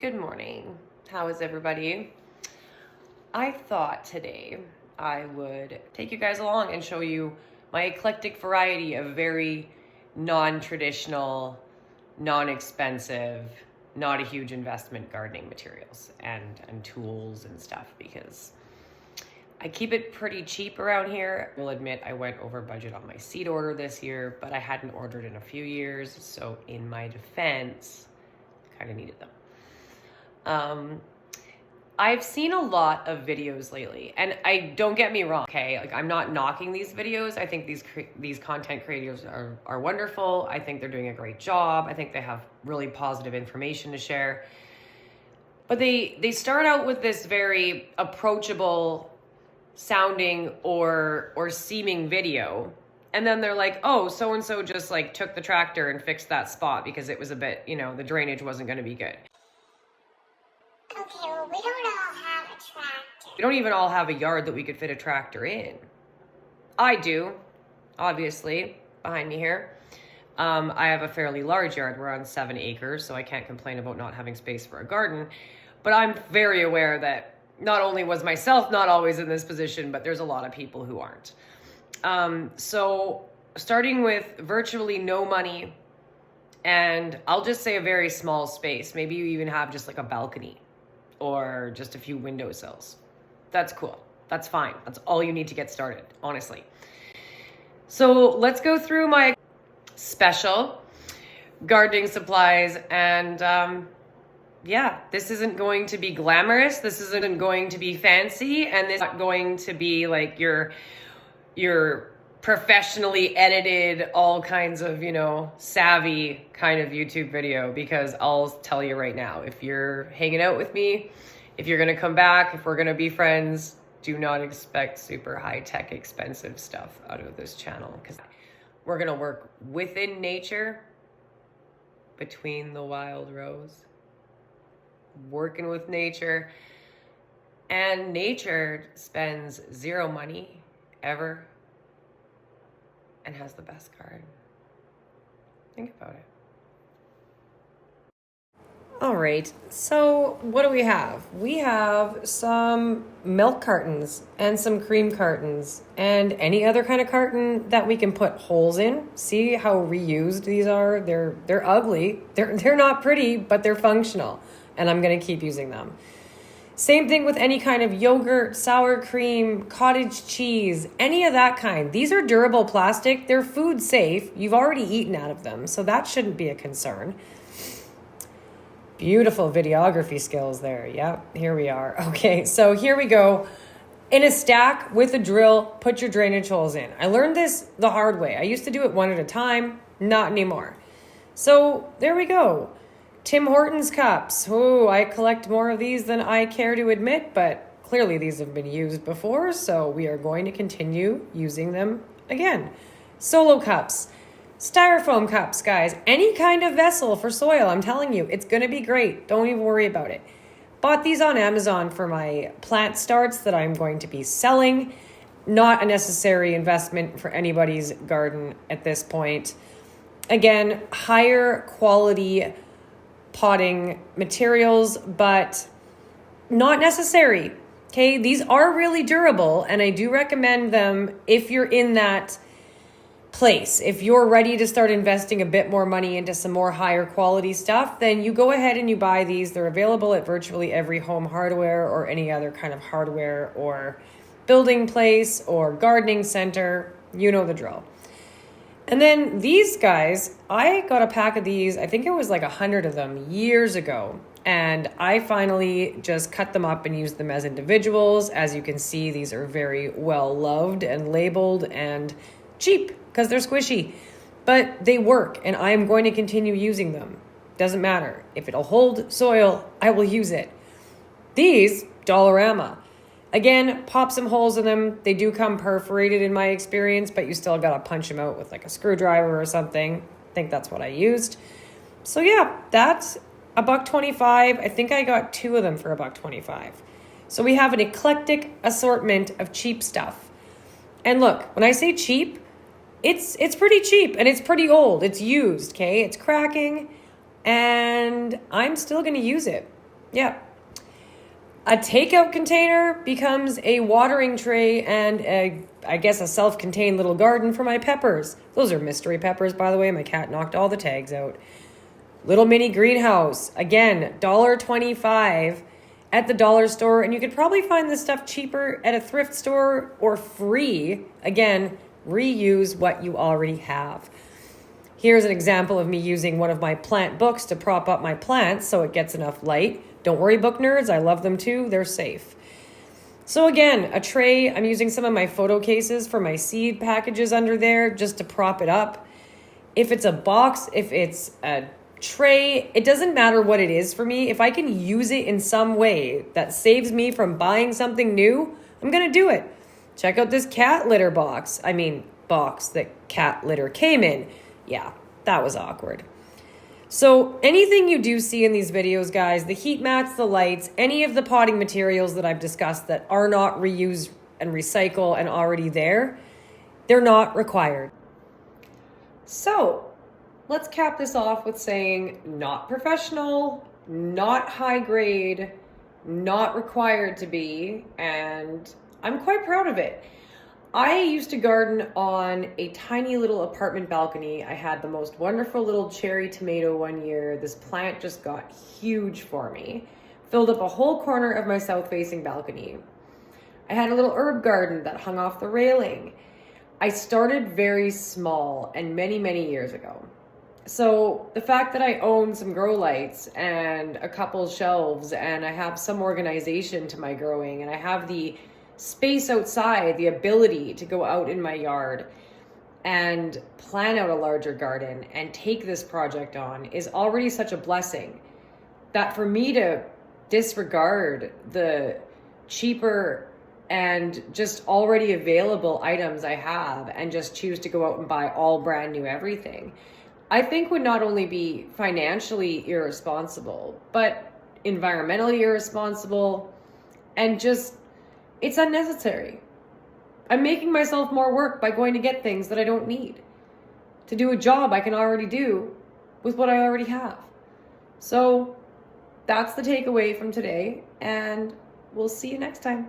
Good morning. How is everybody? I thought today I would take you guys along and show you my eclectic variety of very non-traditional, non-expensive, not a huge investment gardening materials and tools and stuff, because I keep it pretty cheap around here. I will admit I went over budget on my seed order this year, but I hadn't ordered in a few years, so in my defense, I kind of needed them. I've seen a lot of videos lately, and I don't get me wrong, okay? Like, I'm not knocking these videos. I think these content creators are wonderful. I think they're doing a great job. I think they have really positive information to share. But they start out with this very approachable sounding or seeming video, and then they're like, oh, so and so just like took the tractor and fixed that spot because it was a bit, the drainage wasn't going to be good. Okay, well, we don't all have a tractor. We don't even all have a yard that we could fit a tractor in. I do, obviously, behind me here. I have a fairly large yard. We're on 7 acres, so I can't complain about not having space for a garden. But I'm very aware that not only was myself not always in this position, but there's a lot of people who aren't. So starting with virtually no money, and I'll just say a very small space. Maybe you even have just like a balcony or just a few windowsills. That's cool. That's fine. That's all you need to get started, honestly. So let's go through my special gardening supplies. And yeah, this isn't going to be glamorous. This isn't going to be fancy. And this is not going to be like your professionally edited, all kinds of, savvy kind of YouTube video, because I'll tell you right now, if you're hanging out with me, if you're going to come back, if we're going to be friends, do not expect super high-tech, expensive stuff out of this channel, because we're going to work within nature, between the wild rose, working with nature, and nature spends zero money ever and has the best garden. Think about it. All right, so what do we have? We have some milk cartons and some cream cartons and any other kind of carton that we can put holes in. See how reused these are? They're ugly. They're not pretty, but they're functional, and I'm gonna keep using them. Same thing with any kind of yogurt, sour cream, cottage cheese, any of that kind. These are durable plastic. They're food safe. You've already eaten out of them, so that shouldn't be a concern. Beautiful videography skills there. Yep, here we are. Okay, so here we go. In a stack with a drill, put your drainage holes in. I learned this the hard way. I used to do it one at a time, not anymore. So there we go. Tim Hortons cups. Oh, I collect more of these than I care to admit, but clearly these have been used before, so we are going to continue using them again. Solo cups. Styrofoam cups, guys. Any kind of vessel for soil, I'm telling you, it's going to be great. Don't even worry about it. Bought these on Amazon for my plant starts that I'm going to be selling. Not a necessary investment for anybody's garden at this point. Again, higher quality potting materials, but not necessary. Okay, these are really durable, and I do recommend them if you're in that place. If you're ready to start investing a bit more money into some more higher quality stuff, then you go ahead and you buy these. They're available at virtually every home hardware or any other kind of hardware or building place or gardening center. You know the drill. And then these guys, I got a pack of these, I think it was like 100 of them years ago. And I finally just cut them up and used them as individuals. As you can see, these are very well loved and labeled and cheap because they're squishy. But they work, and I am going to continue using them. Doesn't matter. If it'll hold soil, I will use it. These, Dollarama. Again, pop some holes in them. They do come perforated in my experience, but you still got to punch them out with like a screwdriver or something. I think that's what I used. So yeah, that's $1.25. I think I got 2 of them for $1.25. So we have an eclectic assortment of cheap stuff. And look, when I say cheap, it's pretty cheap and it's pretty old. It's used, okay? It's cracking, and I'm still going to use it. Yeah. A takeout container becomes a watering tray and I guess a self-contained little garden for my peppers. Those are mystery peppers, by the way. My cat knocked all the tags out. Little mini greenhouse. Again, $1.25 at the dollar store. And you could probably find this stuff cheaper at a thrift store or free. Again, reuse what you already have. Here's an example of me using one of my plant books to prop up my plants so it gets enough light. Don't worry, book nerds. I love them too. They're safe. So again, a tray. I'm using some of my photo cases for my seed packages under there just to prop it up. If it's a box, if it's a tray, it doesn't matter what it is for me. If I can use it in some way that saves me from buying something new, I'm going to do it. Check out this cat litter box. Box that cat litter came in. Yeah, that was awkward. So anything you do see in these videos, guys, the heat mats, the lights, any of the potting materials that I've discussed that are not reused and recycle and already there, they're not required. So let's cap this off with saying not professional, not high grade, not required to be, and I'm quite proud of it. I used to garden on a tiny little apartment balcony. I had the most wonderful little cherry tomato one year. This plant just got huge for me. Filled up a whole corner of my south-facing balcony. I had a little herb garden that hung off the railing. I started very small and many, many years ago. So the fact that I own some grow lights and a couple shelves and I have some organization to my growing and I have the space outside, the ability to go out in my yard and plan out a larger garden and take this project on is already such a blessing that for me to disregard the cheaper and just already available items I have and just choose to go out and buy all brand new everything, I think would not only be financially irresponsible, but environmentally irresponsible and just it's unnecessary. I'm making myself more work by going to get things that I don't need to do a job I can already do with what I already have. So that's the takeaway from today, and we'll see you next time.